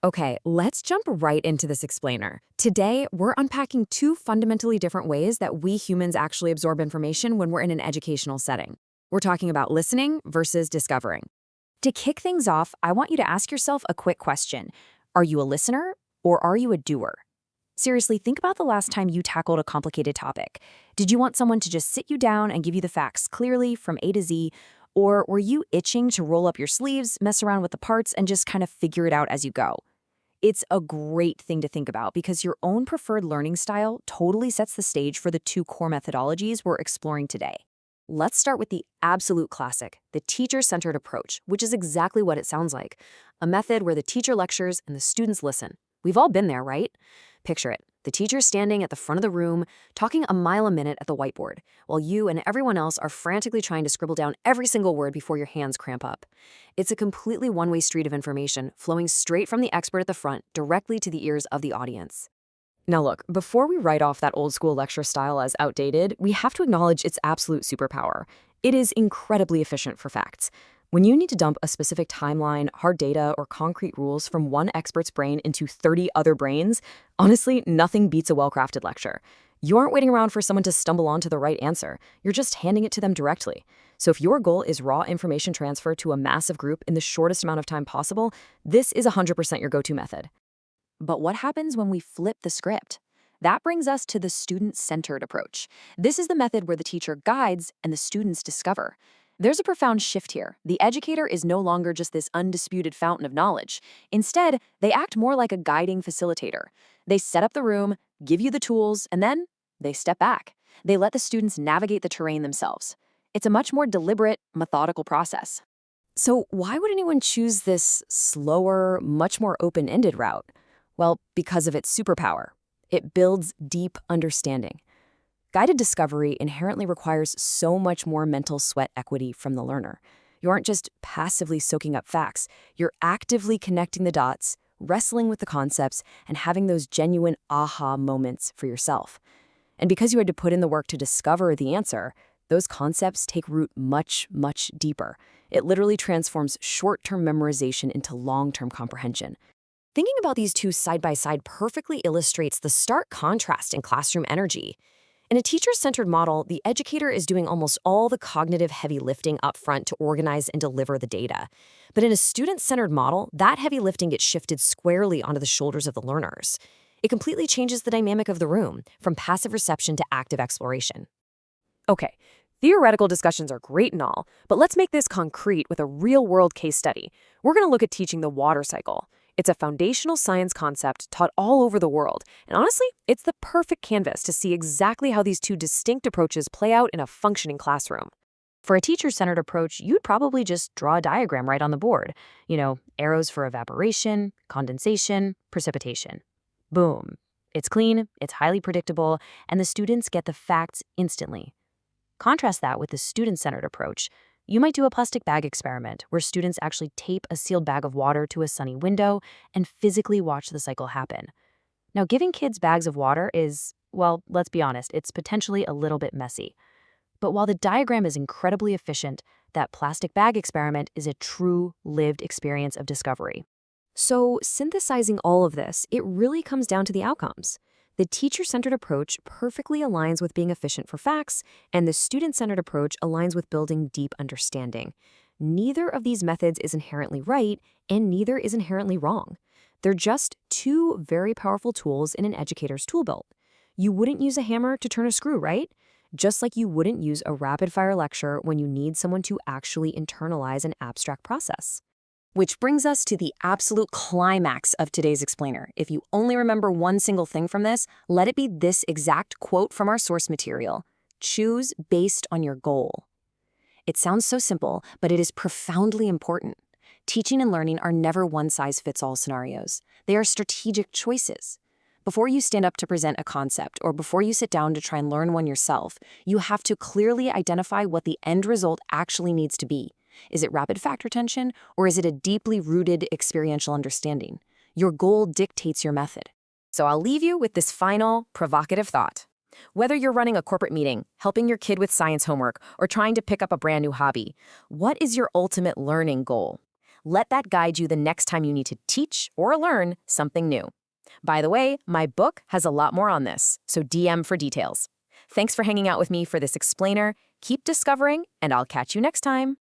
Okay, let's jump right into this explainer. Today, we're unpacking two fundamentally different ways that we humans actually absorb information when we're in an educational setting. We're talking about listening versus discovering. To kick things off, I want you to ask yourself a quick question. Are you a listener or are you a doer? Seriously, think about the last time you tackled a complicated topic. Did you want someone to just sit you down and give you the facts clearly from A to Z, or were you itching to roll up your sleeves, mess around with the parts, and just kind of figure it out as you go? It's a great thing to think about because your own preferred learning style totally sets the stage for the two core methodologies we're exploring today. Let's start with the absolute classic, the teacher-centered approach, which is exactly what it sounds like. A method where the teacher lectures and the students listen. We've all been there, right? Picture it. The teacher standing at the front of the room, talking a mile a minute at the whiteboard, while you and everyone else are frantically trying to scribble down every single word before your hands cramp up. It's a completely one-way street of information flowing straight from the expert at the front directly to the ears of the audience. Now look, before we write off that old school lecture style as outdated, we have to acknowledge its absolute superpower. It is incredibly efficient for facts. When you need to dump a specific timeline, hard data, or concrete rules from one expert's brain into 30 other brains, honestly, nothing beats a well-crafted lecture. You aren't waiting around for someone to stumble onto the right answer. You're just handing it to them directly. So if your goal is raw information transfer to a massive group in the shortest amount of time possible, this is 100% your go-to method. But what happens when we flip the script? That brings us to the student-centered approach. This is the method where the teacher guides and the students discover. There's a profound shift here. The educator is no longer just this undisputed fountain of knowledge. Instead, they act more like a guiding facilitator. They set up the room, give you the tools, and then they step back. They let the students navigate the terrain themselves. It's a much more deliberate, methodical process. So why would anyone choose this slower, much more open-ended route? Well, because of its superpower. It builds deep understanding. Guided discovery inherently requires so much more mental sweat equity from the learner. You aren't just passively soaking up facts. You're actively connecting the dots, wrestling with the concepts, and having those genuine aha moments for yourself. And because you had to put in the work to discover the answer, those concepts take root much, much deeper. It literally transforms short-term memorization into long-term comprehension. Thinking about these two side by side perfectly illustrates the stark contrast in classroom energy. In a teacher-centered model, the educator is doing almost all the cognitive heavy lifting up front to organize and deliver the data. But in a student-centered model, that heavy lifting gets shifted squarely onto the shoulders of the learners. It completely changes the dynamic of the room, from passive reception to active exploration. Okay, theoretical discussions are great and all, but let's make this concrete with a real-world case study. We're going to look at teaching the water cycle. It's a foundational science concept taught all over the world, and honestly, it's the perfect canvas to see exactly how these two distinct approaches play out in a functioning classroom. For a teacher-centered approach, you'd probably just draw a diagram right on the board. Arrows for evaporation, condensation, precipitation. Boom. It's clean, it's highly predictable, and the students get the facts instantly. Contrast that with the student-centered approach. You might do a plastic bag experiment where students actually tape a sealed bag of water to a sunny window and physically watch the cycle happen. Now, giving kids bags of water is, well, let's be honest, it's potentially a little bit messy. But while the diagram is incredibly efficient, that plastic bag experiment is a true lived experience of discovery. So, synthesizing all of this, it really comes down to the outcomes. The teacher-centered approach perfectly aligns with being efficient for facts, and the student-centered approach aligns with building deep understanding. Neither of these methods is inherently right, and neither is inherently wrong. They're just two very powerful tools in an educator's tool belt. You wouldn't use a hammer to turn a screw, right? Just like you wouldn't use a rapid-fire lecture when you need someone to actually internalize an abstract process. Which brings us to the absolute climax of today's explainer. If you only remember one single thing from this, let it be this exact quote from our source material. Choose based on your goal. It sounds so simple, but it is profoundly important. Teaching and learning are never one-size-fits-all scenarios. They are strategic choices. Before you stand up to present a concept, or before you sit down to try and learn one yourself, you have to clearly identify what the end result actually needs to be. Is it rapid fact retention, or is it a deeply rooted experiential understanding? Your goal dictates your method. So I'll leave you with this final, provocative thought. Whether you're running a corporate meeting, helping your kid with science homework, or trying to pick up a brand new hobby, what is your ultimate learning goal? Let that guide you the next time you need to teach or learn something new. By the way, my book has a lot more on this, so DM for details. Thanks for hanging out with me for this explainer. Keep discovering, and I'll catch you next time.